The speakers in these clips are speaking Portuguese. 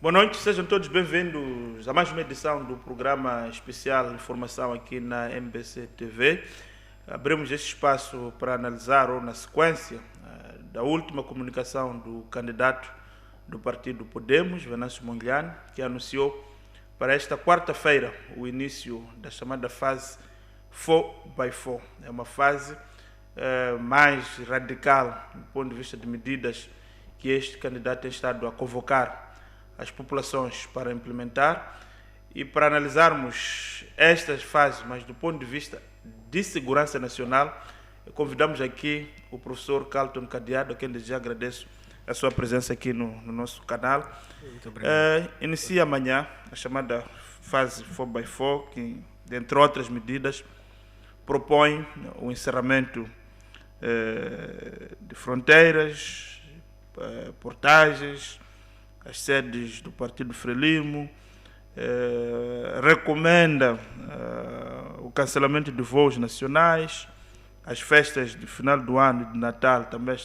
Boa noite, sejam todos bem-vindos a mais uma edição do programa especial de informação aqui na MBC TV. Abrimos este espaço para analisar, ou na sequência da última comunicação do candidato do partido Podemos, Venâncio Mondlane, que anunciou para esta quarta-feira o início da chamada fase 4x4. É uma fase mais radical do ponto de vista de medidas que este candidato tem estado a convocar as populações para implementar. E para analisarmos estas fases, mas do ponto de vista de segurança nacional, convidamos aqui o professor Carlton Cadeado, a quem desde já agradeço a sua presença aqui no nosso canal. Muito obrigado. Inicia amanhã a chamada fase 4x4, que, dentre outras medidas, propõe o encerramento de fronteiras, portagens, as sedes do Partido Frelimo, recomenda o cancelamento de voos nacionais, as festas de final do ano e de Natal também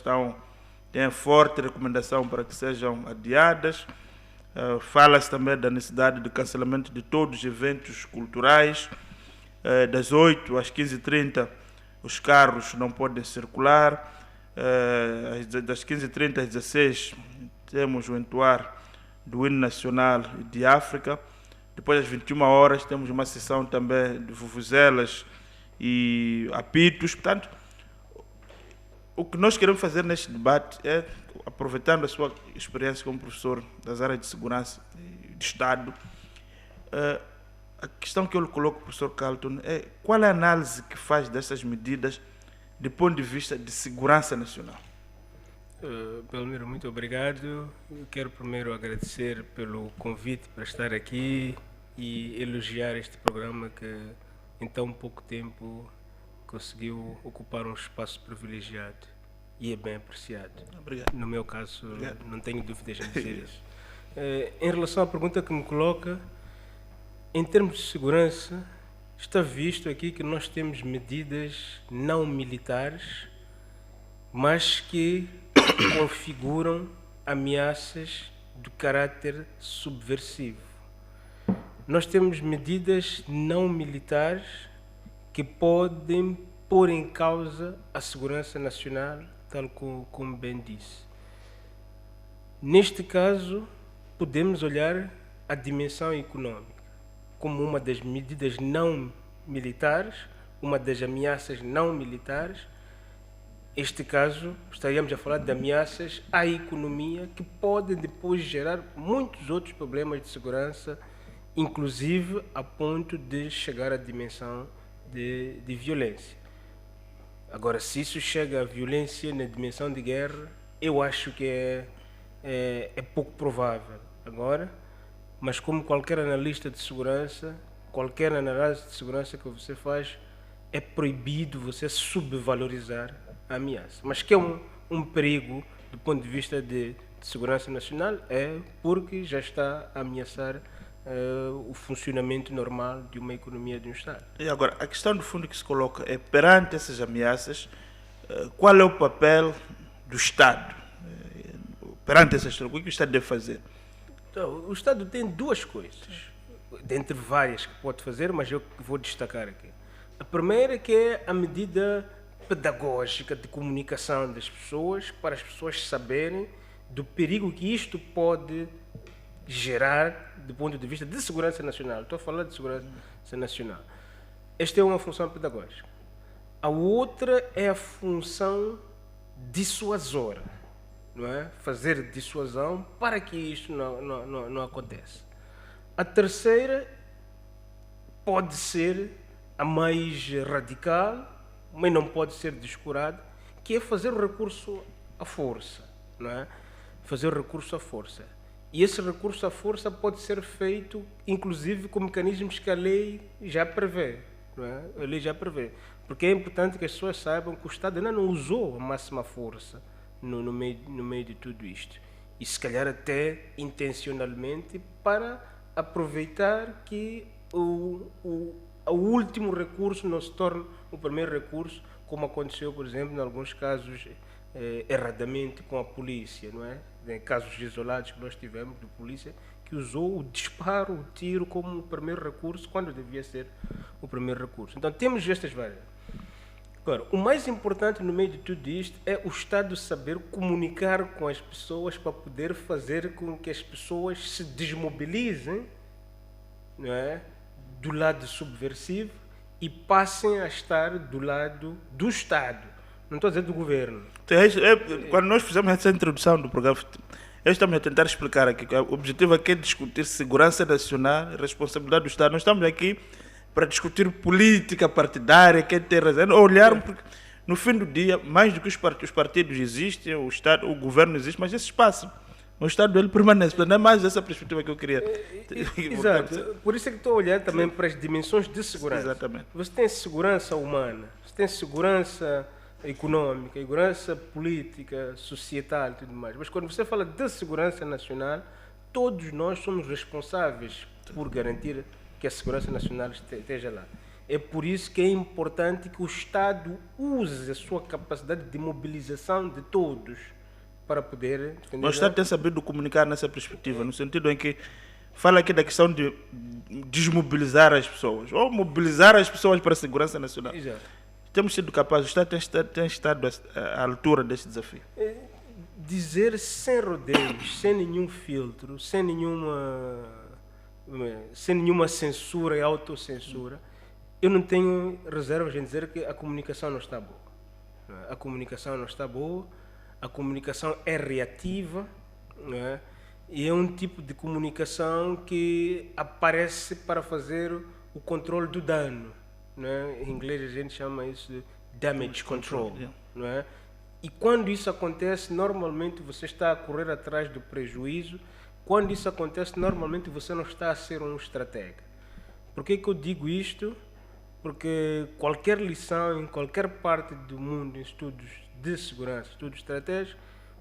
têm forte recomendação para que sejam adiadas. Fala-se também da necessidade de cancelamento de todos os eventos culturais. Das 8 às 15h30 os carros não podem circular. Das 15h30 às 16h temos o entoar do hino nacional de África. Depois, às 21 horas, temos uma sessão também de vuvuzelas e apitos. Portanto, o que nós queremos fazer neste debate é, aproveitando a sua experiência como professor das áreas de segurança e de Estado, a questão que eu lhe coloco, professor Carlton, é qual é a análise que faz dessas medidas do ponto de vista de segurança nacional? Belmiro, muito obrigado. Eu quero primeiro agradecer pelo convite para estar aqui e elogiar este programa que em tão pouco tempo conseguiu ocupar um espaço privilegiado e é bem apreciado. Obrigado. No meu caso, Obrigado. Não tenho dúvidas em dizer isso. Em relação à pergunta que me coloca, em termos de segurança, está visto aqui que nós temos medidas não militares, mas que configuram ameaças de caráter subversivo. Nós temos medidas não militares que podem pôr em causa a segurança nacional, tal como bem disse. Neste caso, podemos olhar a dimensão econômica como uma das medidas não militares, uma das ameaças não militares. Neste caso, estaríamos a falar de ameaças à economia que podem depois gerar muitos outros problemas de segurança, inclusive a ponto de chegar à dimensão de violência. Agora, se isso chega à violência na dimensão de guerra, eu acho que é pouco provável agora, mas como qualquer analista de segurança, qualquer análise de segurança que você faz, é proibido você subvalorizar a ameaça. Mas que é um perigo do ponto de vista de segurança nacional, é porque já está a ameaçar o funcionamento normal de uma economia de um Estado. E agora, a questão do fundo que se coloca é, perante essas ameaças, qual é o papel do Estado? Perante essas coisas, o que o Estado deve fazer? Então, o Estado tem duas coisas, dentre várias que pode fazer, mas eu vou destacar aqui. A primeira que é a medida pedagógica de comunicação das pessoas, para as pessoas saberem do perigo que isto pode gerar do ponto de vista de segurança nacional. Estou a falar de segurança nacional. Esta é uma função pedagógica. A outra é a função dissuasora, não é? Fazer dissuasão para que isto não aconteça. A terceira pode ser a mais radical, mas não pode ser descurada, que é fazer o recurso à força, não é? Fazer o recurso à força. E esse recurso à força pode ser feito, inclusive, com mecanismos que a lei já prevê, não é? A lei já prevê. Porque é importante que as pessoas saibam que o Estado ainda não usou a máxima força no meio de tudo isto. E se calhar até intencionalmente para aproveitar que o último recurso não se torne o primeiro recurso, como aconteceu, por exemplo, em alguns casos erradamente com a polícia, não é? Em casos isolados que nós tivemos de polícia, que usou o disparo, o tiro como o primeiro recurso, quando devia ser o primeiro recurso. Então temos estas várias. Agora, o mais importante no meio de tudo isto é o Estado saber comunicar com as pessoas para poder fazer com que as pessoas se desmobilizem, não é, do lado subversivo e passem a estar do lado do Estado. Não estou a dizer do governo. Quando nós fizemos essa introdução do programa, eu estamos a tentar explicar aqui que o objetivo aqui é discutir segurança nacional, responsabilidade do Estado. Nós estamos aqui para discutir política partidária, quem tem razão, olhar, porque no fim do dia, mais do que os partidos existem, o Estado, o governo existe, mas esses passam. O Estado ele permanece. Não é mais essa perspectiva que eu queria. Exato. Por isso é que estou a olhar também para as dimensões de segurança. Exatamente. Você tem segurança humana, você tem segurança econômica, segurança política, societal e tudo mais. Mas quando você fala de segurança nacional, todos nós somos responsáveis por garantir que a segurança nacional esteja lá. É por isso que é importante que o Estado use a sua capacidade de mobilização de todos para poder defender. O Estado tem sabido comunicar nessa perspectiva, no sentido em que fala aqui da questão de desmobilizar as pessoas, ou mobilizar as pessoas para a segurança nacional. Exato. Temos sido capazes, o Estado tem estado à altura deste desafio. Dizer sem rodeios, sem nenhum filtro, sem nenhuma censura e autocensura, eu não tenho reservas em dizer que a comunicação não está boa. A comunicação não está boa, a comunicação é reativa, não é? E é um tipo de comunicação que aparece para fazer o controle do dano. Não é? Em inglês a gente chama isso de damage control. Não é? E quando isso acontece, normalmente você está a correr atrás do prejuízo. Quando isso acontece, normalmente você não está a ser um estratega. Por que eu digo isto? Porque qualquer lição em qualquer parte do mundo, em estudos de segurança, estudos estratégicos,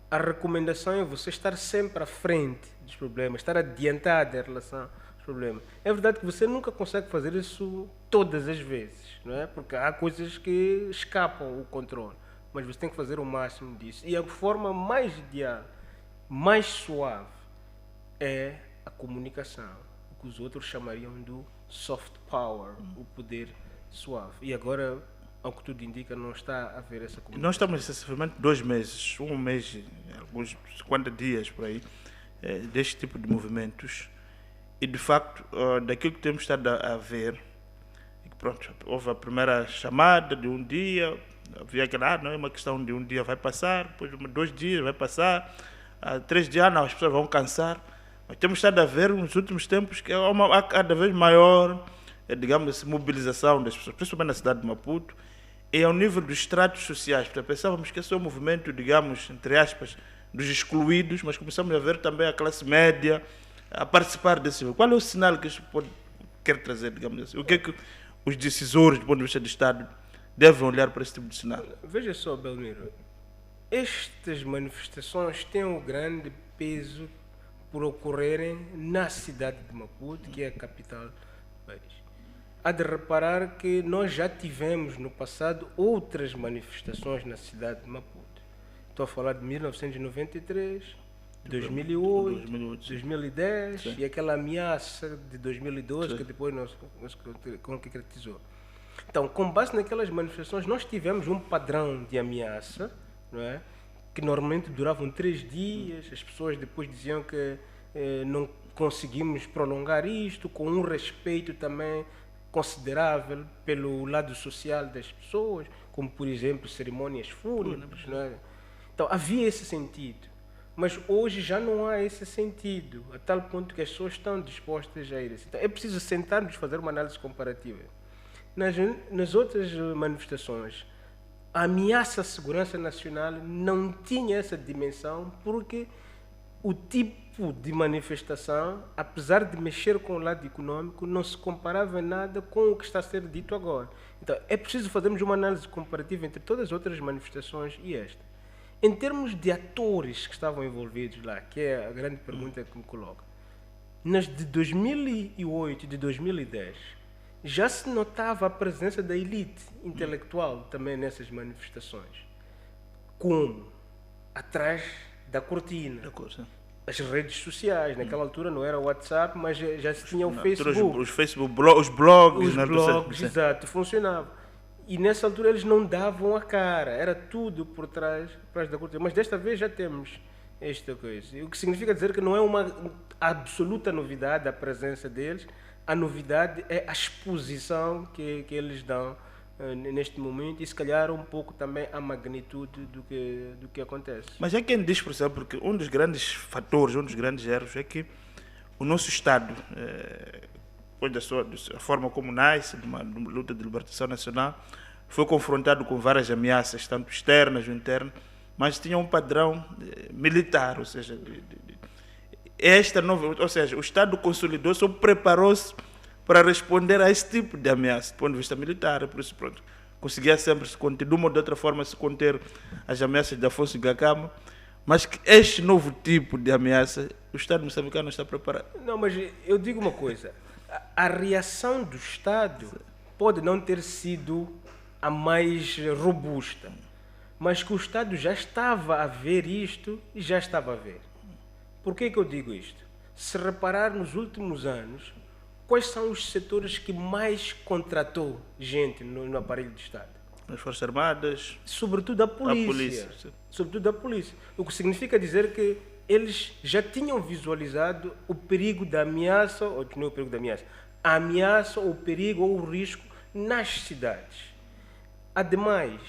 a recomendação é você estar sempre à frente dos problemas, estar adiantado em relação aos problemas. É verdade que você nunca consegue fazer isso todas as vezes, não é? Porque há coisas que escapam o controle, mas você tem que fazer o máximo disso. E a forma mais ideal, mais suave, é a comunicação, o que os outros chamariam do soft power, o poder suave. E agora, ao que tudo indica, não está a haver essa comunicação. Nós estamos sensivelmente 2 meses, um mês, alguns 50 dias por aí, deste tipo de movimentos. E de facto, daquilo que temos estado a ver, pronto, houve a primeira chamada de um dia, havia aquela, não é uma questão de um dia vai passar, depois de 2 dias vai passar, 3 dias não, as pessoas vão cansar. Mas temos estado a ver nos últimos tempos que há cada vez maior, digamos, mobilização das pessoas, principalmente na cidade de Maputo, e ao nível dos estratos sociais. Portanto, pensávamos que esse é o movimento, digamos, entre aspas, dos excluídos, mas começamos a ver também a classe média a participar desse movimento. Qual é o sinal que isto quer trazer, digamos assim? O que é que os decisores, do ponto de vista do Estado, devem olhar para esse tipo de sinal? Veja só, Belmiro, estas manifestações têm um grande peso por ocorrerem na cidade de Maputo, que é a capital do país. Há de reparar que nós já tivemos no passado outras manifestações na cidade de Maputo. Estou a falar de 1993, 2008, 2010 sim. E aquela ameaça de 2012 sim. Que depois nos concretizou. Então, com base naquelas manifestações, nós tivemos um padrão de ameaça, não é? Que normalmente duravam 3 dias, as pessoas depois diziam que não conseguimos prolongar isto, com um respeito também considerável pelo lado social das pessoas, como por exemplo cerimônias fúnebres. Não é? Então havia esse sentido, mas hoje já não há esse sentido, a tal ponto que as pessoas estão dispostas a ir assim. Então é preciso sentarmos e fazer uma análise comparativa. Nas outras manifestações, a ameaça à segurança nacional não tinha essa dimensão, porque o tipo de manifestação, apesar de mexer com o lado econômico, não se comparava em nada com o que está a ser dito agora. Então, é preciso fazermos uma análise comparativa entre todas as outras manifestações e esta. Em termos de atores que estavam envolvidos lá, que é a grande pergunta que me coloca, nas de 2008 e de 2010, já se notava a presença da elite intelectual também nessas manifestações. Como? Atrás da cortina. as redes sociais. Naquela altura não era o WhatsApp, mas já se tinha o Na altura, Facebook. os Facebook, os blogs, Os né? blogs, exato, funcionavam. E nessa altura eles não davam a cara, era tudo por trás da cortina. Mas desta vez já temos esta coisa. O que significa dizer que não é uma absoluta novidade a presença deles, a novidade é a exposição que eles dão neste momento e se calhar um pouco também a magnitude do que acontece. Mas é quem diz, por exemplo, que um dos grandes fatores, um dos grandes erros é que o nosso Estado, depois da forma como nasce, de uma luta de libertação nacional, foi confrontado com várias ameaças, tanto externas ou internas, mas tinha um padrão militar, ou seja, esta nova, ou seja, o Estado consolidou-se ou preparou-se para responder a esse tipo de ameaça, do ponto de vista militar, por isso pronto, conseguia sempre se conter, de uma ou de outra forma, se conter as ameaças de Afonso Dhlakama, mas que este novo tipo de ameaça, o Estado moçambicano não está preparado. Não, mas eu digo uma coisa, a reação do Estado pode não ter sido a mais robusta, mas que o Estado já estava a ver isto e já estava a ver. Por que eu digo isto? Se reparar nos últimos anos, quais são os setores que mais contratou gente no aparelho do Estado? As Forças Armadas, sobretudo a polícia. Sobretudo a polícia. O que significa dizer que eles já tinham visualizado o perigo da ameaça, ou não é o perigo da ameaça, a ameaça, ou o perigo ou o risco nas cidades. Ademais,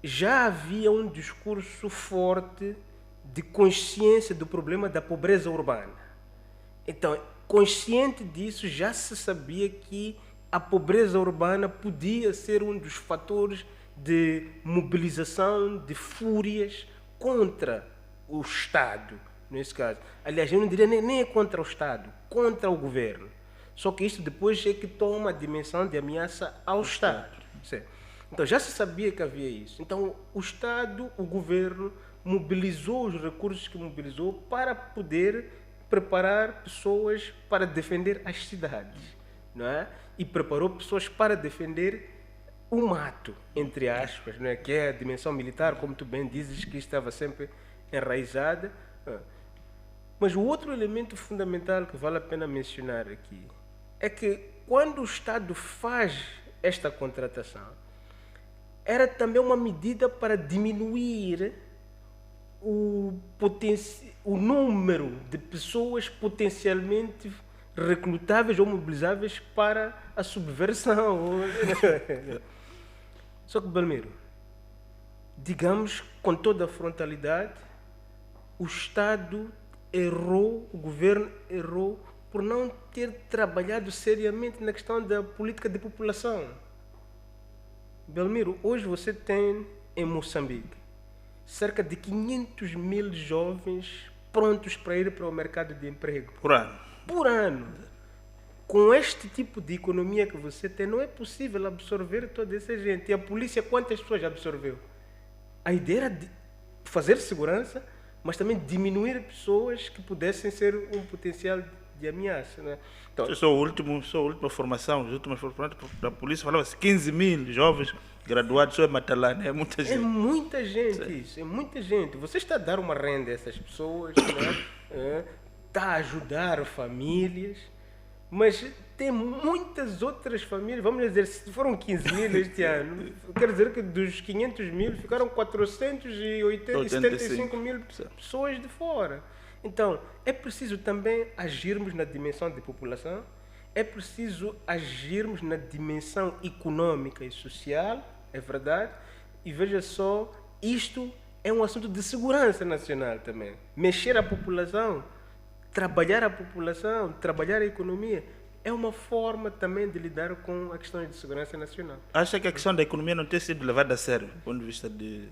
já havia um discurso forte de consciência do problema da pobreza urbana. Então, consciente disso, já se sabia que a pobreza urbana podia ser um dos fatores de mobilização, de fúrias contra o Estado, nesse caso. Aliás, eu não diria nem é contra o Estado, contra o governo. Só que isto depois é que toma a dimensão de ameaça ao Estado. Certo? Então, já se sabia que havia isso. Então, o Estado, o governo, mobilizou os recursos que mobilizou para poder preparar pessoas para defender as cidades, não é? E preparou pessoas para defender o mato, entre aspas, não é? Que é a dimensão militar, como tu bem dizes, que estava sempre enraizada. Mas o outro elemento fundamental que vale a pena mencionar aqui é que quando o Estado faz esta contratação, era também uma medida para diminuir o número de pessoas potencialmente recrutáveis ou mobilizáveis para a subversão. Só que, Belmiro, digamos com toda a frontalidade, o Estado errou, o governo errou por não ter trabalhado seriamente na questão da política de população. Belmiro, hoje você tem em Moçambique cerca de 500 mil jovens prontos para ir para o mercado de emprego. Por ano. Por ano. Com este tipo de economia que você tem, não é possível absorver toda essa gente. E a polícia, quantas pessoas absorveu? A ideia era de fazer segurança, mas também diminuir pessoas que pudessem ser um potencial de ameaça. Né? Então, só a última formação, as últimas formações da polícia falava-se 15 mil jovens graduados só em Matalana. É muita gente. É muita gente isso, é muita gente. Você está a dar uma renda a essas pessoas, né? Está a ajudar famílias, mas tem muitas outras famílias, vamos dizer, se foram 15 mil este ano, quer dizer que dos 500 mil ficaram 475 mil pessoas de fora. Então, é preciso também agirmos na dimensão de população, é preciso agirmos na dimensão econômica e social, é verdade, e veja só, isto é um assunto de segurança nacional também. Mexer a população, trabalhar a população, trabalhar a economia, é uma forma também de lidar com a questão de segurança nacional. Acha que a questão da economia não tem sido levada a sério, do ponto de vista de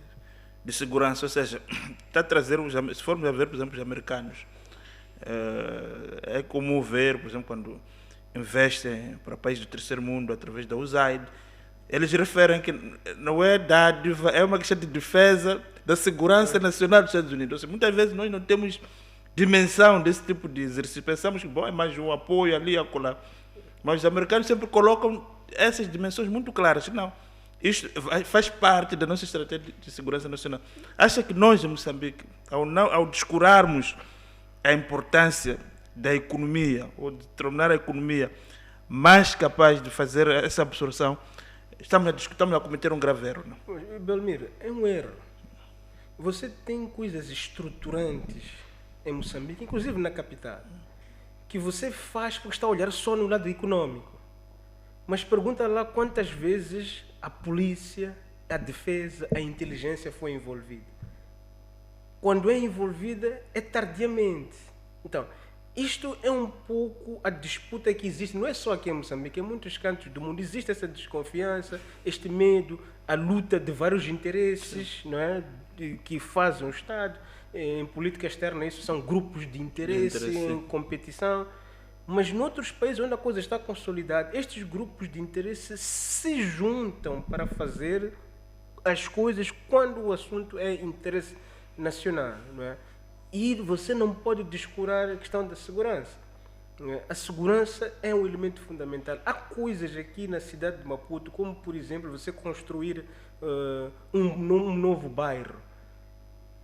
segurança? Ou seja, está a trazer, se formos a ver, por exemplo, os americanos, é comum ver, por exemplo, quando investem para países do terceiro mundo através da USAID, eles referem que não é dádiva, é uma questão de defesa da segurança nacional dos Estados Unidos. Ou seja, muitas vezes nós não temos dimensão desse tipo de exercício. Pensamos que bom, é mais um apoio ali, acolá. Mas os americanos sempre colocam essas dimensões muito claras. Não, isto faz parte da nossa estratégia de segurança nacional. Acha que nós, em Moçambique, ao descurarmos a importância da economia, ou de tornar a economia mais capaz de fazer essa absorção, estamos a cometer um grave erro. Não? Belmiro, é um erro. Você tem coisas estruturantes em Moçambique, inclusive na capital, que você faz porque está a olhar só no lado econômico. Mas pergunta lá quantas vezes a polícia, a defesa, a inteligência foi envolvida. Quando é envolvida, é tardiamente. Então, isto é um pouco a disputa que existe, não é só aqui em Moçambique, em muitos cantos do mundo existe essa desconfiança, este medo, a luta de vários interesses, não é? Que fazem o Estado. Em política externa, isso são grupos de interesse em competição. Mas noutros países onde a coisa está consolidada, estes grupos de interesse se juntam para fazer as coisas quando o assunto é interesse nacional, não é? E você não pode descurar a questão da segurança. A segurança é um elemento fundamental. Há coisas aqui na cidade de Maputo, como por exemplo você construir um novo bairro.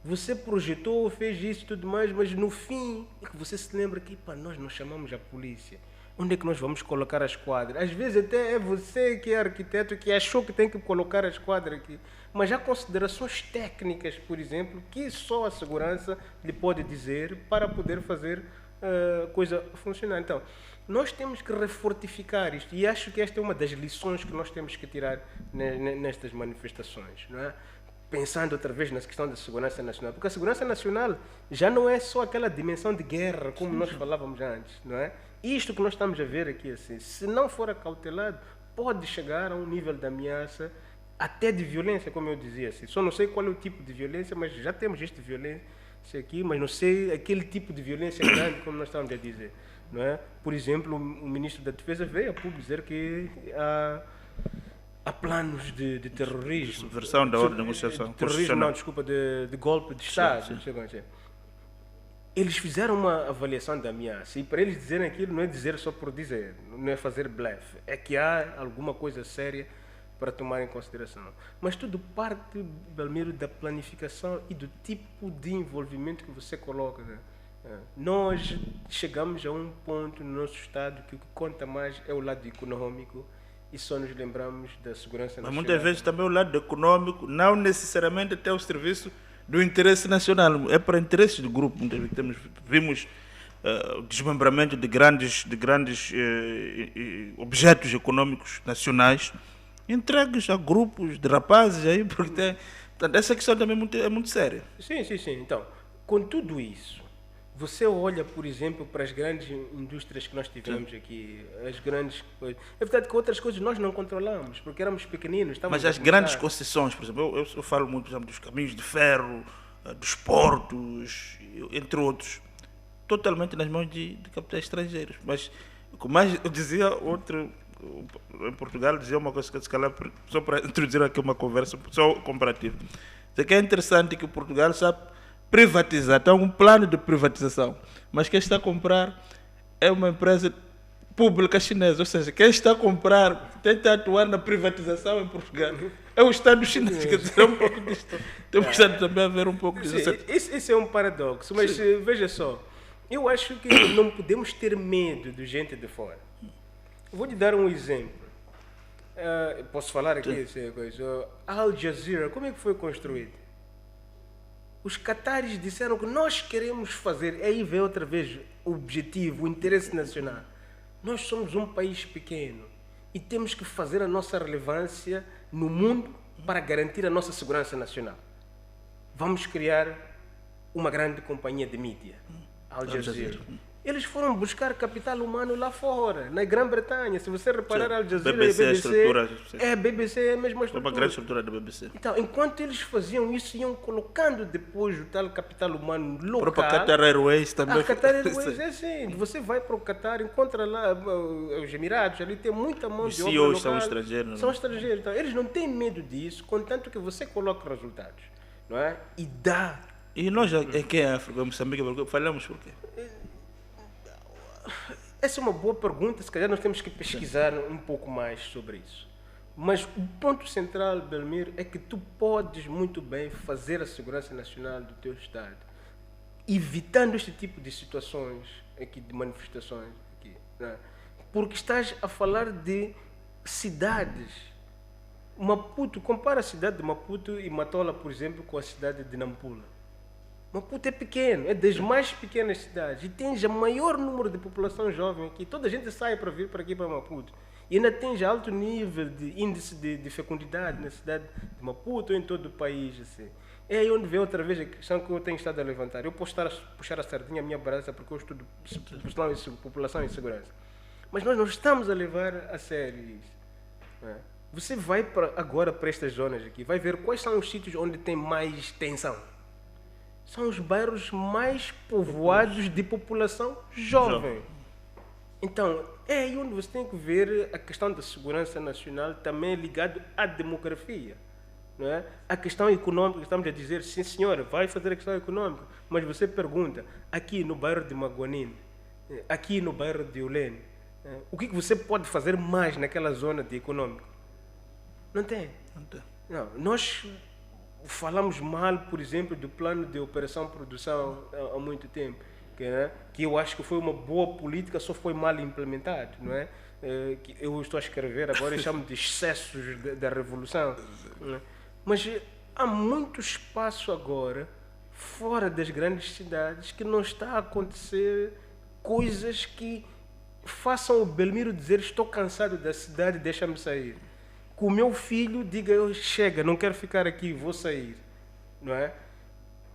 Você projetou, fez isso e tudo mais, mas no fim é que você se lembra que nós não chamamos a polícia. Onde é que nós vamos colocar a esquadra? Às vezes até é você que é arquiteto que achou que tem que colocar a esquadra aqui. Mas há considerações técnicas, por exemplo, que só a segurança lhe pode dizer para poder fazer a coisa funcionar. Então, nós temos que refortificar isto. E acho que esta é uma das lições que nós temos que tirar nestas manifestações, não é? Pensando outra vez na questão da segurança nacional. Porque a segurança nacional já não é só aquela dimensão de guerra, como nós falávamos antes, não é? Isto que nós estamos a ver aqui, assim, se não for acautelado, pode chegar a um nível de ameaça, até de violência, como eu dizia. Assim. Só não sei qual é o tipo de violência, mas já temos esta violência aqui, mas não sei aquele tipo de violência grande, como nós estamos a dizer. Não é? Por exemplo, o ministro da Defesa veio a público dizer que há planos de terrorismo. Subversão da ordem de negociação. Terrorismo, não, desculpa, de golpe de Estado. Sim. Eles fizeram uma avaliação da ameaça e para eles dizerem aquilo não é dizer só por dizer, não é fazer blefe, é que há alguma coisa séria para tomar em consideração. Mas tudo parte, Belmiro, da planificação e do tipo de envolvimento que você coloca. Né? Nós chegamos a um ponto no nosso Estado que o que conta mais é o lado econômico e só nos lembramos da segurança nacional. Mas muitas vezes também o lado econômico não necessariamente até o serviço do interesse nacional, é para interesses de grupo. Muitas vezes vimos o desmembramento de grandes objetos econômicos nacionais entregues a grupos de rapazes aí, porque tem, portanto, essa questão também é muito séria. Sim. Então, com tudo isso, você olha, por exemplo, para as grandes indústrias que nós tivemos aqui, as grandes coisas. É verdade que outras coisas nós não controlamos, porque éramos pequeninos. Mas as grandes concessões, por exemplo, eu falo muito, por exemplo, dos caminhos de ferro, dos portos, entre outros, totalmente nas mãos de capitais estrangeiros. Mas, como mais eu dizia, em Portugal dizia uma coisa que se calhar, só para introduzir aqui uma conversa, só comparativa. Isso aqui é interessante que o Portugal sabe privatizar, tem um plano de privatização, mas quem está a comprar é uma empresa pública chinesa, ou seja, quem está a comprar, tenta atuar na privatização em Portugal, é o Estado chinês, quer dizer, é um pouco disto. Temos que também a ver um pouco disso. Esse é um paradoxo, mas veja só, eu acho que não podemos ter medo de gente de fora. Vou lhe dar um exemplo. Posso falar aqui essa coisa? Al Jazeera, como é que foi construído? Os cataris disseram que nós queremos fazer, aí vem outra vez o objetivo, o interesse nacional. Nós somos um país pequeno e temos que fazer a nossa relevância no mundo para garantir a nossa segurança nacional. Vamos criar uma grande companhia de mídia, Al Jazeera. Eles foram buscar capital humano lá fora, na Grã-Bretanha. Se você reparar, Al Jazeera BBC, e a BBC é a mesma estrutura. É uma grande estrutura da BBC. Então, enquanto eles faziam isso, iam colocando depois o tal capital humano local. Para Qatar Airways também. A Qatar Airways é assim. Você vai para o Qatar, encontra lá os Emirados, ali tem muita mão de obra local. São estrangeiros. São estrangeiros. Então, eles não têm medo disso, contanto que você coloca resultados. Não é? E dá. E nós aqui em África, Moçambique, falamos por quê? Essa é uma boa pergunta, se calhar nós temos que pesquisar um pouco mais sobre isso. Mas o ponto central, Belmiro, é que tu podes muito bem fazer a segurança nacional do teu Estado evitando este tipo de situações aqui, de manifestações aqui, né? Porque estás a falar de cidades. Maputo, compara a cidade de Maputo e Matola, por exemplo, com a cidade de Nampula. Maputo é pequeno, é das mais pequenas cidades e tens o maior número de população jovem aqui. Toda a gente sai para vir para aqui, para Maputo. E ainda tens alto nível de índice de fecundidade na cidade de Maputo ou em todo o país. Assim. É aí onde vem outra vez a questão que eu tenho estado a levantar. Eu posso estar a puxar a sardinha, a minha brasa, porque eu estudo população e segurança. Mas nós não estamos a levar a sério isso. Não é? Você vai agora para estas zonas aqui, vai ver quais são os sítios onde tem mais tensão. São os bairros mais povoados de população jovem. Então, é aí onde você tem que ver a questão da segurança nacional também ligado à demografia. Não é? A questão econômica, estamos a dizer, sim senhora, vai fazer a questão econômica, mas você pergunta, aqui no bairro de Maguanine, aqui no bairro de Ulene, o que você pode fazer mais naquela zona de econômico? Não tem. Não, nós falamos mal, por exemplo, do plano de operação-produção há muito tempo, que eu acho que foi uma boa política, só foi mal implementado, não é? Que eu estou a escrever agora e chamo de excessos da revolução. Não é? Mas há muito espaço agora, fora das grandes cidades, que não está a acontecer coisas que façam o Belmiro dizer estou cansado da cidade, deixa-me sair. Que o meu filho diga, chega, não quero ficar aqui, vou sair. Não é?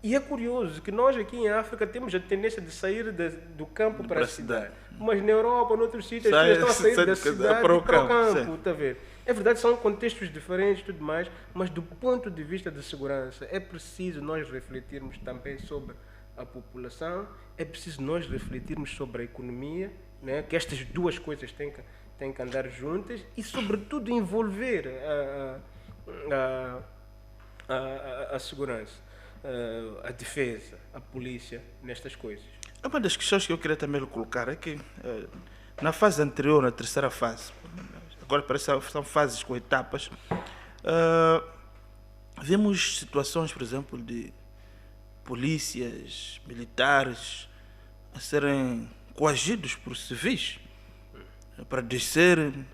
E é curioso que nós aqui em África temos a tendência de sair do campo para a cidade. Mas na Europa, noutros sítios, as pessoas estão a sair da cidade para o campo. Tá vendo? É verdade, são contextos diferentes e tudo mais, mas do ponto de vista da segurança, é preciso nós refletirmos também sobre a população, é preciso nós refletirmos sobre a economia, né? Que estas duas coisas têm que andar juntas e, sobretudo, envolver a segurança, a defesa, a polícia nestas coisas. Uma das questões que eu queria também colocar é que na fase anterior, na terceira fase, agora parece que são fases com etapas, vemos situações, por exemplo, de polícias, militares a serem coagidos por civis para descerem.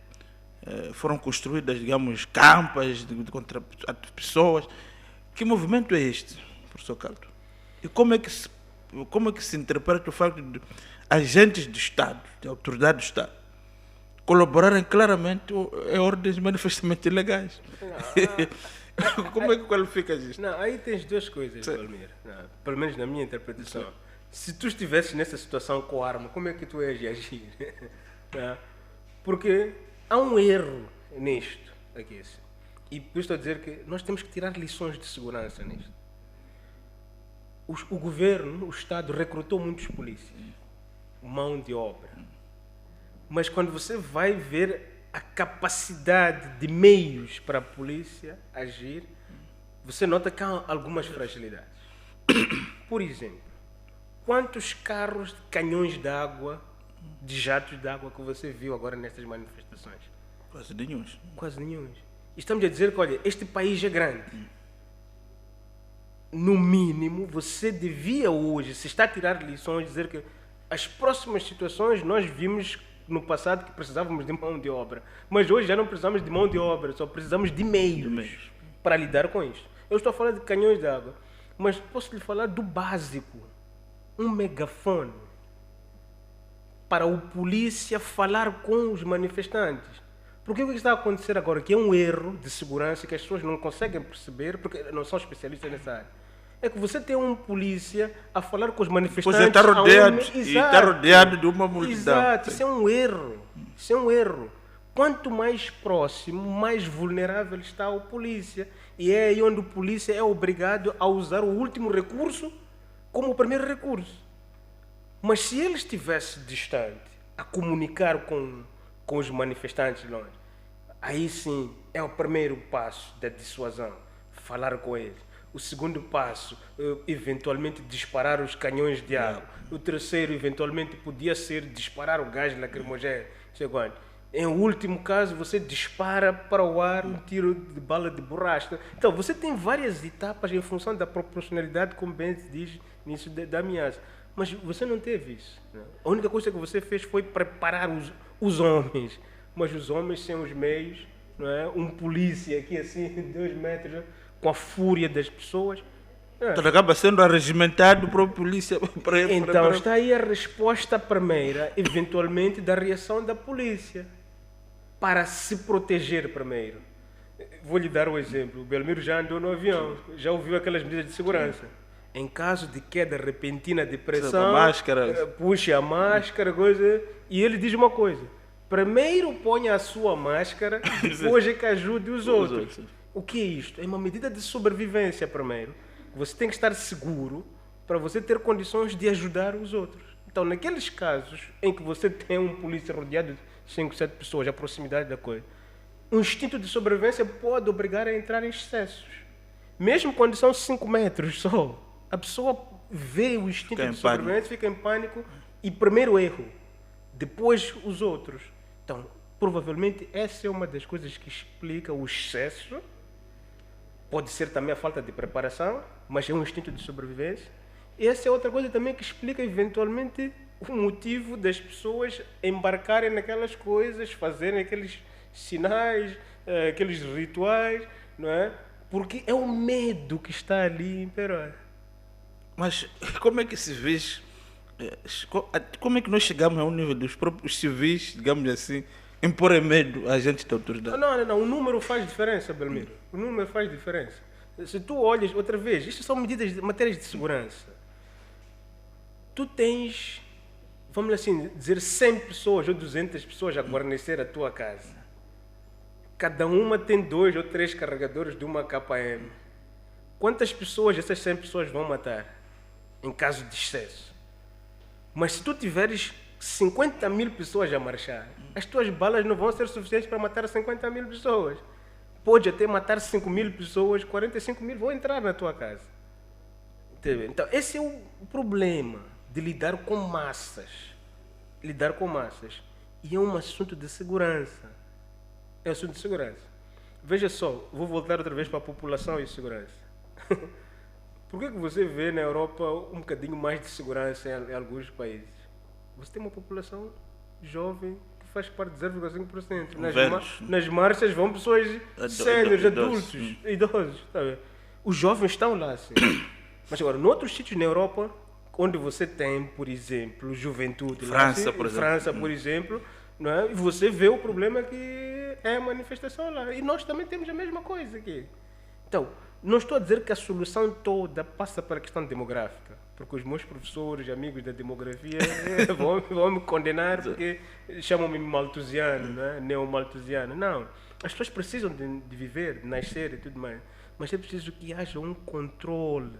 Foram construídas, digamos, campas contra pessoas. Que movimento é este, professor Carlos? E como é que se interpreta o facto de agentes do Estado, de autoridade do Estado, colaborarem claramente em ordens manifestamente ilegais? Como é que qualificas isto? Não, aí tens duas coisas, Valmir. Pelo menos na minha interpretação. Sim. Se tu estivesses nessa situação com arma, como é que tu ias agir? Porque há um erro nisto aqui. Assim. E por isso estou a dizer que nós temos que tirar lições de segurança nisto. O governo, o Estado, recrutou muitos polícias, mão de obra. Mas quando você vai ver a capacidade de meios para a polícia agir, você nota que há algumas fragilidades. Por exemplo, quantos carros de canhões de água, de jatos de água que você viu agora nestas manifestações? Quase nenhum. Quase nenhum. Estamos a dizer que, olha, este país é grande. No mínimo, você devia hoje, se está a tirar lições, dizer que as próximas situações nós vimos no passado que precisávamos de mão de obra. Mas hoje já não precisamos de mão de obra, só precisamos de meios para lidar com isto. Eu estou a falar de canhões de água, mas posso lhe falar do básico. Um megafone para o polícia falar com os manifestantes. Porque o que está a acontecer agora, que é um erro de segurança que as pessoas não conseguem perceber, porque não são especialistas nessa área, é que você tem um polícia a falar com os manifestantes... Pois está rodeado de uma multidão. Exato, isso é um erro. Isso é um erro. Quanto mais próximo, mais vulnerável está o polícia. E é aí onde o polícia é obrigado a usar o último recurso como o primeiro recurso. Mas se ele estivesse distante, a comunicar com os manifestantes longe, aí sim é o primeiro passo da dissuasão, falar com eles. O segundo passo, eventualmente disparar os canhões de água. O terceiro, eventualmente, podia ser disparar o gás lacrimogéneo. Em último caso, você dispara para o ar um tiro de bala de borracha. Então, você tem várias etapas em função da proporcionalidade, como bem se diz nisso da ameaça. Mas você não teve isso. Né? A única coisa que você fez foi preparar os homens. Mas os homens sem os meios, não é? Um polícia aqui assim, 2 metros, com a fúria das pessoas. Então acaba sendo arregimentado para a polícia. Então está aí a resposta primeira, eventualmente, da reação da polícia. Para se proteger primeiro. Vou lhe dar um exemplo. O Belmiro já andou no avião, já ouviu aquelas medidas de segurança. Em caso de queda repentina de pressão, puxa a máscara, coisa, e ele diz uma coisa: primeiro ponha a sua máscara, depois é que ajude os outros. O que é isto? É uma medida de sobrevivência primeiro. Você tem que estar seguro para você ter condições de ajudar os outros. Então, naqueles casos em que você tem um polícia rodeado de 5, 7 pessoas, a proximidade da coisa, o instinto de sobrevivência pode obrigar a entrar em excessos. Mesmo quando são 5 metros só, a pessoa vê o instinto de sobrevivência, fica em pânico e primeiro erro, depois os outros. Então, provavelmente essa é uma das coisas que explica o excesso. Pode ser também a falta de preparação, mas é um instinto de sobrevivência. E essa é outra coisa também que explica eventualmente o motivo das pessoas embarcarem naquelas coisas, fazerem aqueles sinais, aqueles rituais, não é? Porque é o medo que está ali imperar. Mas como é que civis, como é que nós chegamos ao nível dos próprios civis, digamos assim, imporem medo a agentes da autoridade? Não, o número faz diferença, Belmiro. O número faz diferença. Se tu olhas, outra vez, isto são medidas, matérias de segurança. Tu tens, vamos assim dizer, 100 pessoas ou 200 pessoas a guarnecer a tua casa. Cada uma tem 2 ou 3 carregadores de uma KM. Quantas pessoas essas 100 pessoas vão matar em caso de excesso? Mas se tu tiveres 50 mil pessoas a marchar, as tuas balas não vão ser suficientes para matar 50 mil pessoas. Pode até matar 5 mil pessoas, 45 mil vão entrar na tua casa. Então, esse é o problema de lidar com massas. Lidar com massas. E é um assunto de segurança. É um assunto de segurança. Veja só, vou voltar outra vez para a população e segurança. Por que você vê na Europa um bocadinho mais de segurança em alguns países? Você tem uma população jovem que faz parte de 0,5%. Nas marchas vão pessoas séniores, adultos, idosos. Sabe? Os jovens estão lá, sim. Mas agora, noutros sítios na Europa, onde você tem, por exemplo, juventude, França, por exemplo, não é? E você vê o problema que é a manifestação lá. E nós também temos a mesma coisa aqui. Então, não estou a dizer que a solução toda passa pela questão demográfica, porque os meus professores, amigos da demografia, vão me condenar porque chamam-me malthusiano, né? Neomalthusiano. Não, as pessoas precisam de viver, de nascer e tudo mais, mas é preciso que haja um controle,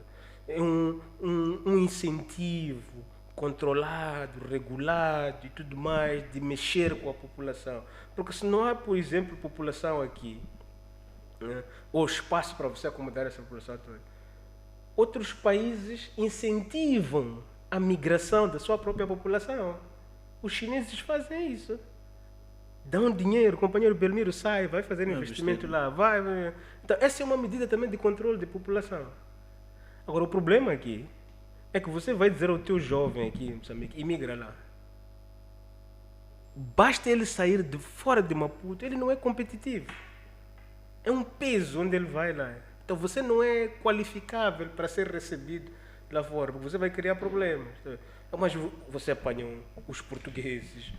um incentivo controlado, regulado e tudo mais, de mexer com a população. Porque se não há, por exemplo, população aqui, né, ou espaço para você acomodar essa população toda, outros países incentivam a migração da sua própria população. Os chineses fazem isso. Dão dinheiro, o companheiro Belmiro sai, vai fazer investimento lá, vai. Então, essa é uma medida também de controle de população. Agora, o problema aqui é que você vai dizer ao teu jovem aqui em Moçambique, imigra lá. Basta ele sair de fora de Maputo, ele não é competitivo. É um peso onde ele vai lá. Então você não é qualificável para ser recebido lá fora, porque você vai criar problemas. Mas você apanha os portugueses,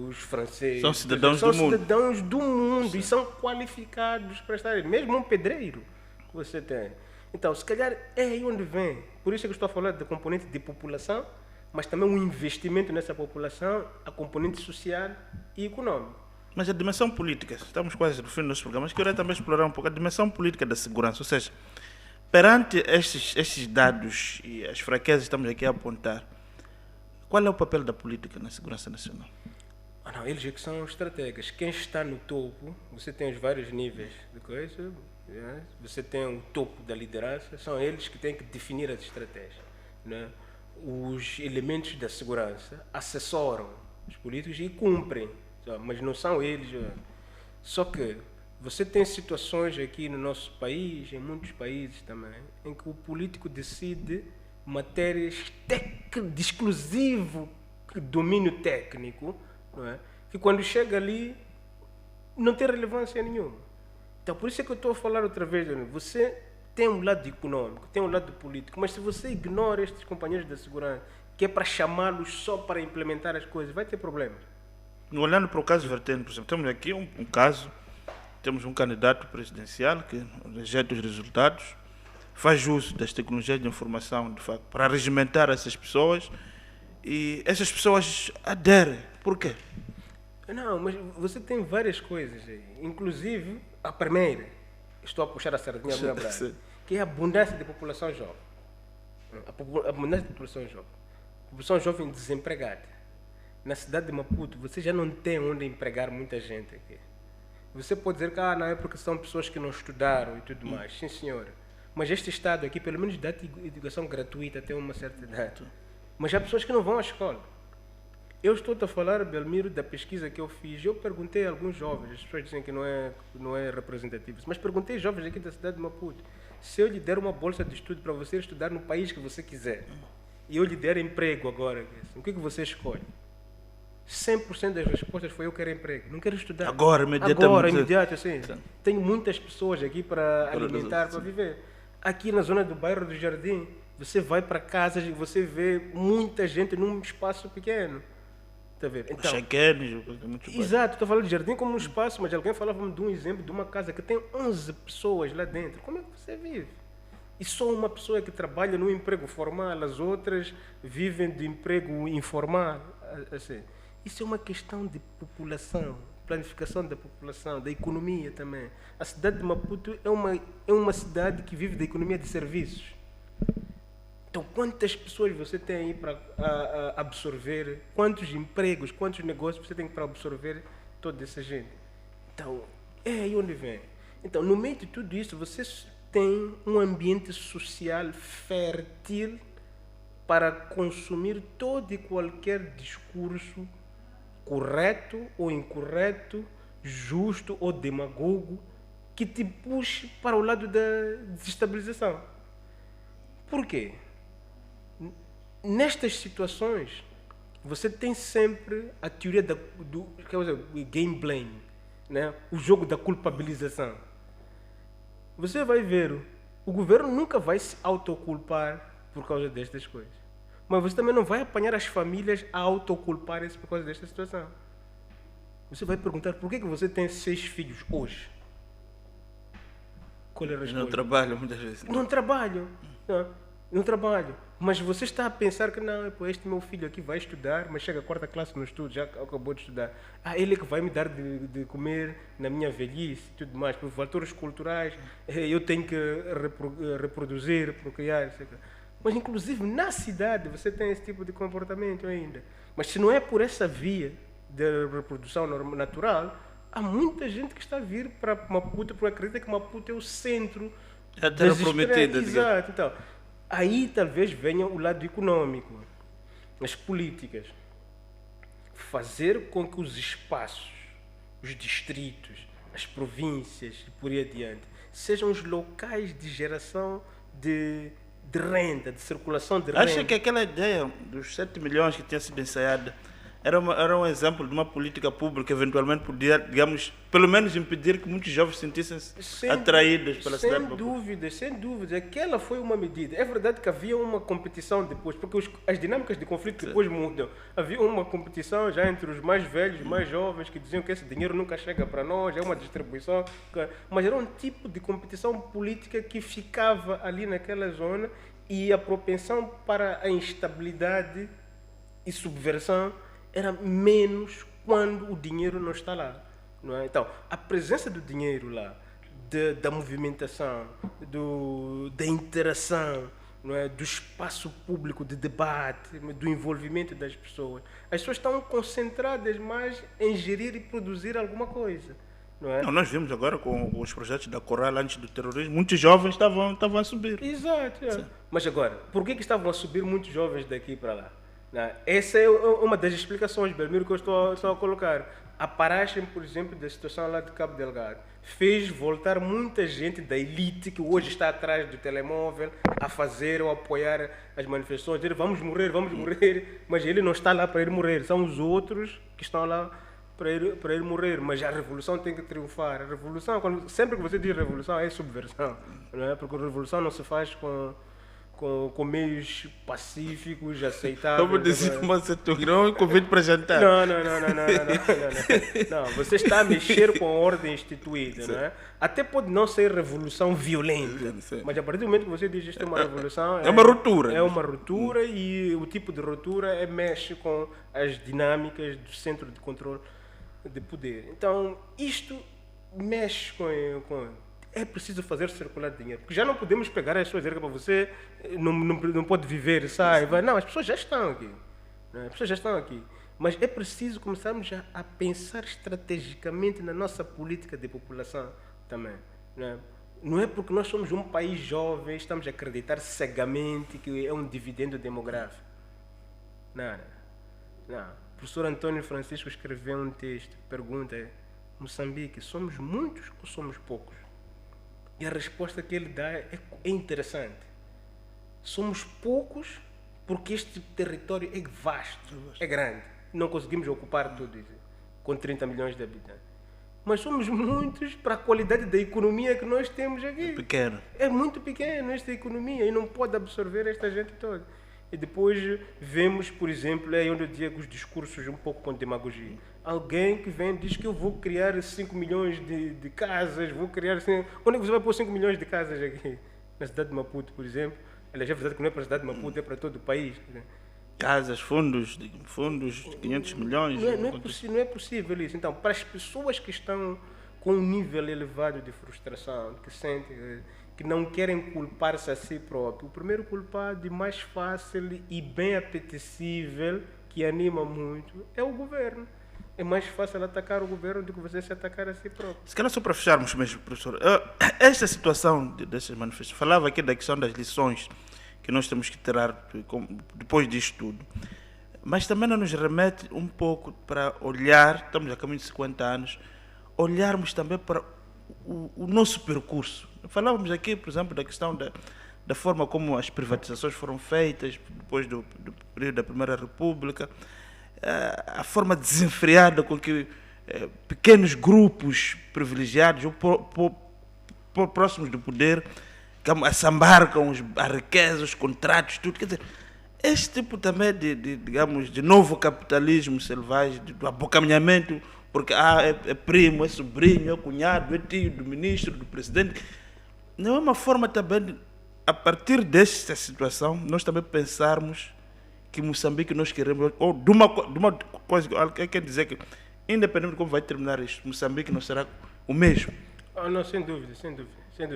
os franceses. São cidadãos do mundo. São cidadãos do mundo e são qualificados para estar. Mesmo um pedreiro que você tem. Então, se calhar é aí onde vem. Por isso é que eu estou a falar da componente de população, mas também um investimento nessa população, a componente social e econômica. Mas a dimensão política, estamos quase no fim do nosso programa, mas queria também explorar um pouco a dimensão política da segurança. Ou seja, perante estes dados e as fraquezas que estamos aqui a apontar, qual é o papel da política na segurança nacional? Não, eles é que são estrategas. Quem está no topo, você tem os vários níveis de coisa, né? Você tem o topo da liderança, são eles que têm que definir as estratégias, né? Os elementos da segurança assessoram os políticos e cumprem. mas não são eles. Só que você tem situações aqui no nosso país, em muitos países também, em que o político decide matérias de exclusivo domínio técnico, não é? Que quando chega ali não tem relevância nenhuma. Então, por isso é que eu estou a falar outra vez, você tem um lado econômico, tem um lado político, mas se você ignora estes companheiros da segurança, que é para chamá-los só para implementar as coisas, vai ter problemas. Olhando para o caso Vertente, por exemplo, temos aqui um caso, temos um candidato presidencial que rejeita os resultados, faz uso das tecnologias de informação, de facto, para regimentar essas pessoas, e essas pessoas aderem. Por quê? Não, mas você tem várias coisas aí. Inclusive, a primeira, estou a puxar a sardinha do meu braço, que é a abundância de população jovem. A abundância de população jovem. População jovem desempregada. Na cidade de Maputo, você já não tem onde empregar muita gente aqui. Você pode dizer que não é porque são pessoas que não estudaram e tudo mais. Sim, senhora. Mas este Estado aqui, pelo menos, dá educação gratuita até uma certa idade. Mas há pessoas que não vão à escola. Eu estou-te a falar, Belmiro, da pesquisa que eu fiz. Eu perguntei a alguns jovens, as pessoas dizem que não é representativo, mas perguntei a jovens aqui da cidade de Maputo, se eu lhe der uma bolsa de estudo para você estudar no país que você quiser, e eu lhe der emprego agora, o que você escolhe? 100% das respostas foi: eu quero emprego, não quero estudar. Agora, imediatamente. Agora, imediato, assim. Tenho muitas pessoas aqui para alimentar, para viver. Aqui na zona do bairro do Jardim, você vai para casas e você vê muita gente num espaço pequeno. Está a ver? Então, exato, estou falando de jardim como um espaço, mas alguém falava de um exemplo de uma casa que tem 11 pessoas lá dentro. Como é que você vive? E só uma pessoa que trabalha no emprego formal, as outras vivem de emprego informal. Assim. Isso é uma questão de população, planificação da população, da economia também. A cidade de Maputo é uma cidade que vive da economia de serviços. Então, quantas pessoas você tem aí para absorver, quantos empregos, quantos negócios você tem para absorver toda essa gente? Então, é aí onde vem. Então, no meio de tudo isso, você tem um ambiente social fértil para consumir todo e qualquer discurso correto ou incorreto, justo ou demagogo, que te puxe para o lado da desestabilização. Por quê? Nestas situações, você tem sempre a teoria do game blame, né? O jogo da culpabilização. Você vai ver, o governo nunca vai se autoculpar por causa destas coisas. Mas você também não vai apanhar as famílias a autoculparem-se por causa desta situação. Você vai perguntar: por que você tem 6 filhos hoje? Qual é a resposta? Não trabalham muitas vezes. Não trabalham. Não trabalho. Mas você está a pensar que não, este meu filho aqui vai estudar, mas chega a 4ª classe no estudo, já acabou de estudar. Ele é que vai me dar de comer na minha velhice e tudo mais. Por fatores culturais, eu tenho que reproduzir, procriar, etc. Mas, inclusive, na cidade você tem esse tipo de comportamento ainda. Mas se não é por essa via de reprodução natural, há muita gente que está a vir para Maputo porque acredita que Maputo é o centro da terra prometida. Exato. Então, aí talvez venha o lado econômico, as políticas. Fazer com que os espaços, os distritos, as províncias e por aí adiante, sejam os locais de geração de renda, de circulação de renda. Acha que aquela ideia dos 7 milhões que tinha sido ensaiada era um exemplo de uma política pública que eventualmente podia, digamos, pelo menos impedir que muitos jovens se sentissem atraídos pela cidade? Sem dúvida. Aquela foi uma medida. É verdade que havia uma competição depois, porque as dinâmicas de conflito depois mudam. Havia uma competição já entre os mais velhos, mais jovens, que diziam que esse dinheiro nunca chega para nós, é uma distribuição. Mas era um tipo de competição política que ficava ali naquela zona, e a propensão para a instabilidade e subversão era menos quando o dinheiro não está lá. Não é? Então, a presença do dinheiro lá, da movimentação, da interação, não é? Do espaço público, de debate, do envolvimento das pessoas. As pessoas estão concentradas mais em gerir e produzir alguma coisa. Não é? Não, nós vimos agora com os projetos da Coral antes do terrorismo, muitos jovens estavam a subir. Exato. É. Mas agora, por que estavam a subir muitos jovens daqui para lá? Essa é uma das explicações, Belmiro, que eu estou a colocar. A paragem, por exemplo, da situação lá de Cabo Delgado fez voltar muita gente da elite que hoje está atrás do telemóvel a fazer ou apoiar as manifestações, dizer vamos morrer, mas ele não está lá para ir morrer, são os outros que estão lá para ir morrer, mas a revolução tem que triunfar. A revolução, sempre que você diz revolução, é subversão, não é? Porque a revolução não se faz com meios pacíficos, aceitáveis. Como dizia o Moça Tugrão, um convite para jantar. Não, você está a mexer com a ordem instituída, não é? Até pode não ser revolução violenta, mas a partir do momento que você diz isto é uma revolução... É uma ruptura. É uma ruptura e o tipo de ruptura mexe com as dinâmicas do centro de controle de poder. Então, isto mexe com é preciso fazer circular dinheiro. Porque já não podemos pegar as pessoas e dizer que para você não pode viver, sai, vai. Não, as pessoas já estão aqui. As pessoas já estão aqui. Mas é preciso começarmos já a pensar estrategicamente na nossa política de população também. Não é porque nós somos um país jovem, estamos a acreditar cegamente que é um dividendo demográfico. Não. O professor Antônio Francisco escreveu um texto, pergunta, Moçambique, somos muitos ou somos poucos? E a resposta que ele dá é interessante. Somos poucos porque este território é vasto, é grande. Não conseguimos ocupar tudo isso, com 30 milhões de habitantes. Mas somos muitos para a qualidade da economia que nós temos aqui. É pequeno. É muito pequeno esta economia e não pode absorver esta gente toda. E depois vemos, por exemplo, é onde eu digo os discursos um pouco com demagogia. Alguém que vem e diz que eu vou criar 5 milhões de casas, vou criar... Onde é que você vai pôr 5 milhões de casas aqui? Na cidade de Maputo, por exemplo. Aliás, é verdade que não é para a cidade de Maputo, é para todo o país. Casas, fundos de 500 milhões. Não é possível isso. Então, para as pessoas que estão com um nível elevado de frustração, que sentem... que não querem culpar-se a si próprio. O primeiro culpado e mais fácil e bem apetecível, que anima muito, é o governo. É mais fácil atacar o governo do que você se atacar a si próprio. Se calhar só para fecharmos mesmo, professor, esta situação dessas manifestações, falava aqui da questão das lições que nós temos que tirar depois disto tudo, mas também não nos remete um pouco para olhar, estamos a caminho de 50 anos, olharmos também para o nosso percurso. Falávamos aqui, por exemplo, da questão da forma como as privatizações foram feitas depois do período da Primeira República, a forma desenfreada com que pequenos grupos privilegiados ou próximos do poder se embarcam a riqueza, os contratos, tudo. Quer dizer, este tipo também de novo capitalismo selvagem, do abocaminhamento, porque é primo, é sobrinho, é cunhado, é tio do ministro, do presidente. Não é uma forma também, a partir desta situação, nós também pensarmos que Moçambique nós queremos, ou de uma coisa, quer dizer que, independente de como vai terminar isto, Moçambique não será o mesmo. Não, sem dúvida.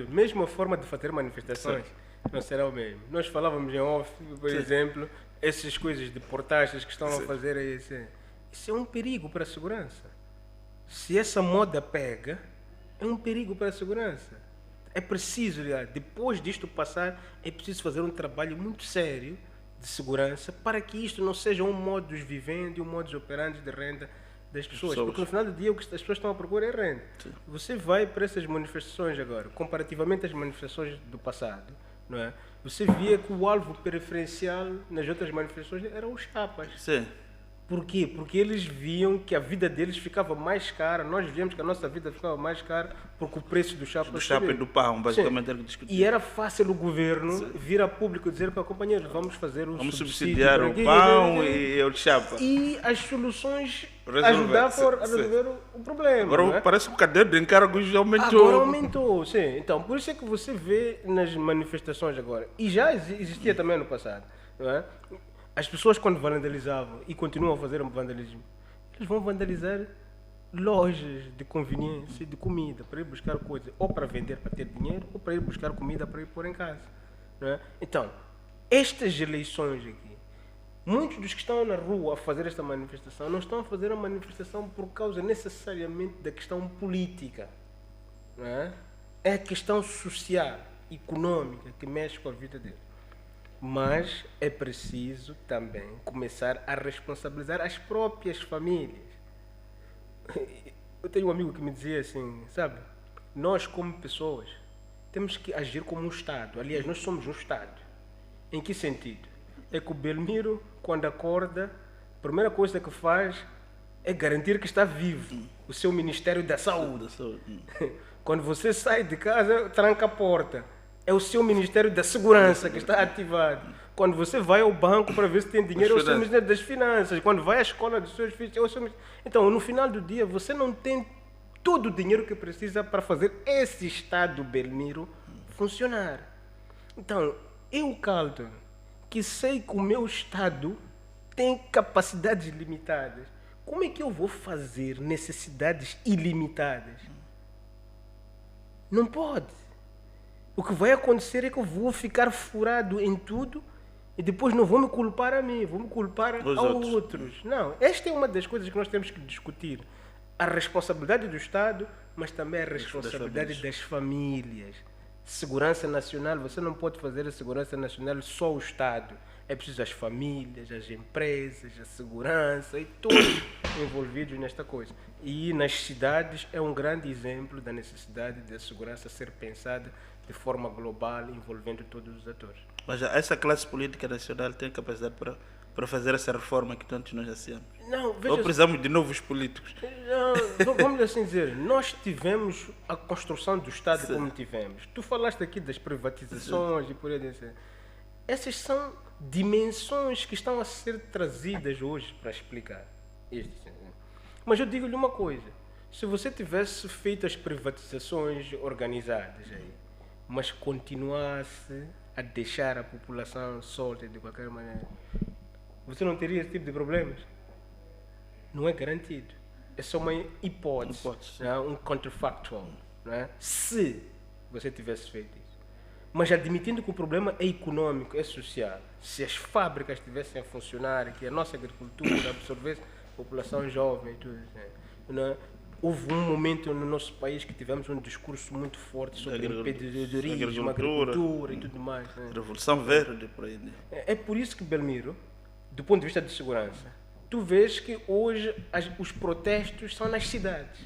Mesmo a forma de fazer manifestações não será o mesmo. Nós falávamos em off, por exemplo, essas coisas de portagens que estão a fazer aí, isso é um perigo para a segurança. Se essa moda pega, é um perigo para a segurança. É preciso, depois disto passar, é preciso fazer um trabalho muito sério de segurança para que isto não seja um modus vivendi, um modus operandi de renda das pessoas. Porque no final do dia o que as pessoas estão a procurar é renda. Sim. Você vai para essas manifestações agora, comparativamente às manifestações do passado, não é? Você via que o alvo preferencial nas outras manifestações eram os chapas. Sim. Por quê? Porque eles viam que a vida deles ficava mais cara, nós víamos que a nossa vida ficava mais cara porque o preço do chapa... Do chapa e do pão, basicamente era discutido. E era fácil o governo vir a público dizer para companheiros, vamos fazer o subsidiar o pão e o chapa. E as soluções ajudavam a resolver o problema. Agora parece que o cadeiro de encargos aumentou. Agora aumentou, sim. Então, por isso é que você vê nas manifestações agora, e já existia também no passado, não é? As pessoas, quando vandalizavam e continuam a fazer vandalismo, eles vão vandalizar lojas de conveniência, de comida, para ir buscar coisas, ou para vender para ter dinheiro, ou para ir buscar comida para ir pôr em casa. Não é? Então, estas eleições aqui, muitos dos que estão na rua a fazer esta manifestação, não estão a fazer a manifestação por causa necessariamente da questão política. Não é? É a questão social, econômica, que mexe com a vida deles. Mas é preciso também começar a responsabilizar as próprias famílias. Eu tenho um amigo que me dizia assim, sabe? Nós, como pessoas, temos que agir como um Estado. Aliás, nós somos um Estado. Em que sentido? É que o Belmiro, quando acorda, a primeira coisa que faz é garantir que está vivo. O seu Ministério da Saúde. Quando você sai de casa, tranca a porta. É o seu Ministério da Segurança que está ativado. Quando você vai ao banco para ver se tem dinheiro, é o seu Ministério das Finanças. Quando vai à escola dos seus filhos, é o seu Ministério. Então, no final do dia, você não tem todo o dinheiro que precisa para fazer esse Estado Belmiro funcionar. Então, eu, Carlton, que sei que o meu Estado tem capacidades limitadas, como é que eu vou fazer necessidades ilimitadas? Não pode. O que vai acontecer é que eu vou ficar furado em tudo e depois não vou me culpar a mim, vou me culpar aos outros. Não, esta é uma das coisas que nós temos que discutir. A responsabilidade do Estado, mas também a responsabilidade das famílias. Segurança nacional, você não pode fazer a segurança nacional só o Estado. É preciso as famílias, as empresas, a segurança e todos envolvidos nesta coisa. E nas cidades é um grande exemplo da necessidade da segurança ser pensada de forma global, envolvendo todos os atores. Mas essa classe política nacional tem capacidade para fazer essa reforma que tantos nós hacemos? Não, veja, ou precisamos de novos políticos? Não, vamos assim dizer, nós tivemos a construção do Estado como tivemos. Tu falaste aqui das privatizações e por aí assim. Essas são dimensões que estão a ser trazidas hoje para explicar isto. Mas eu digo-lhe uma coisa, se você tivesse feito as privatizações organizadas aí, mas continuasse a deixar a população solta de qualquer maneira, você não teria esse tipo de problemas? Não é garantido. É só uma hipótese. Não? Um counterfactual. Não é? Se você tivesse feito isso. Mas admitindo que o problema é econômico, é social, se as fábricas estivessem a funcionar, que a nossa agricultura absorvesse a população jovem e tudo, não é? Houve um momento no nosso país que tivemos um discurso muito forte sobre empreendedorismo, agricultura e tudo mais. Né? Revolução Verde, por aí. Né? É por isso que, Belmiro, do ponto de vista de segurança, tu vês que hoje os protestos são nas cidades.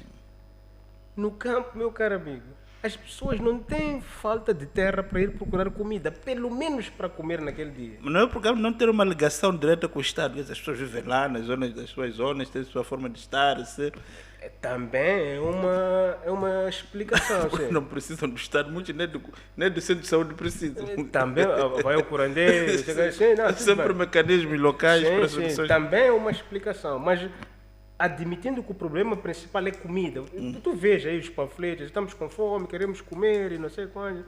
No campo, meu caro amigo, as pessoas não têm falta de terra para ir procurar comida, pelo menos para comer naquele dia. Não é por causa de não ter uma ligação direta com o Estado. As pessoas vivem lá nas suas zonas, têm a sua forma de estar, ser. Também é uma explicação. Não precisam do Estado, muito, nem do centro de saúde precisam. Também vai ao curandeiro, sempre mecanismos locais para soluções. Também é uma explicação, mas admitindo que o problema principal é comida. Tu veja aí os panfletos, estamos com fome, queremos comer e não sei quando.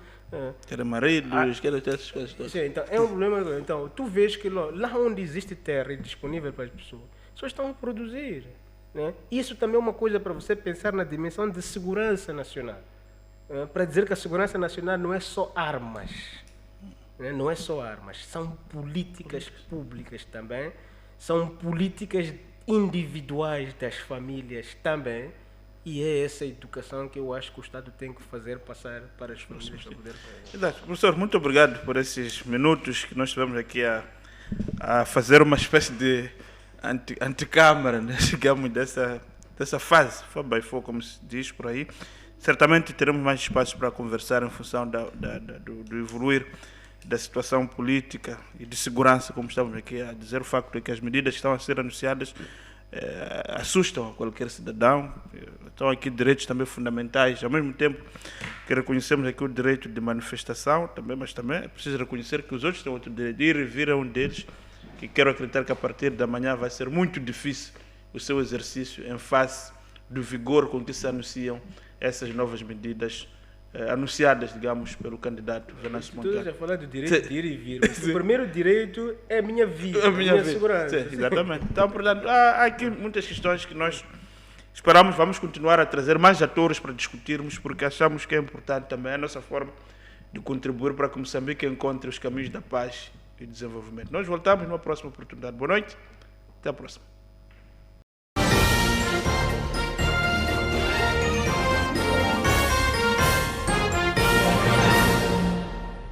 Querem maridos, querem ter essas coisas todas. Sim, então é um problema. Então, tu vês que lá onde existe terra disponível para as pessoas estão a produzir. Né? Isso também é uma coisa para você pensar na dimensão de segurança nacional. Para dizer que a segurança nacional não é só armas. Né? Não é só armas. São políticas públicas também. São políticas individuais das famílias também. E é essa educação que eu acho que o Estado tem que fazer passar para as famílias para poder fazer. Professor, muito obrigado por esses minutos que nós estivemos aqui a fazer uma espécie de anticâmara, né? Chegamos dessa fase, 4x4, como se diz por aí. Certamente teremos mais espaço para conversar em função do evoluir da situação política e de segurança, como estamos aqui a dizer. O facto é que as medidas que estão a ser anunciadas assustam a qualquer cidadão. Estão aqui direitos também fundamentais, ao mesmo tempo que reconhecemos aqui o direito de manifestação, também, mas também é preciso reconhecer que os outros têm outro direito de ir e vir a um deles, que quero acreditar que a partir da manhã vai ser muito difícil o seu exercício em face do vigor com que se anunciam essas novas medidas anunciadas, digamos, pelo candidato Venâncio Monteiro. Tu já falou do direito de ir e vir. O primeiro direito é a minha vida, a minha segurança. Sim, exatamente. Então, portanto, há aqui muitas questões que nós esperamos, vamos continuar a trazer mais atores para discutirmos, porque achamos que é importante também a nossa forma de contribuir para que Moçambique encontre os caminhos da paz e desenvolvimento. Nós voltamos numa próxima oportunidade. Boa noite, até a próxima.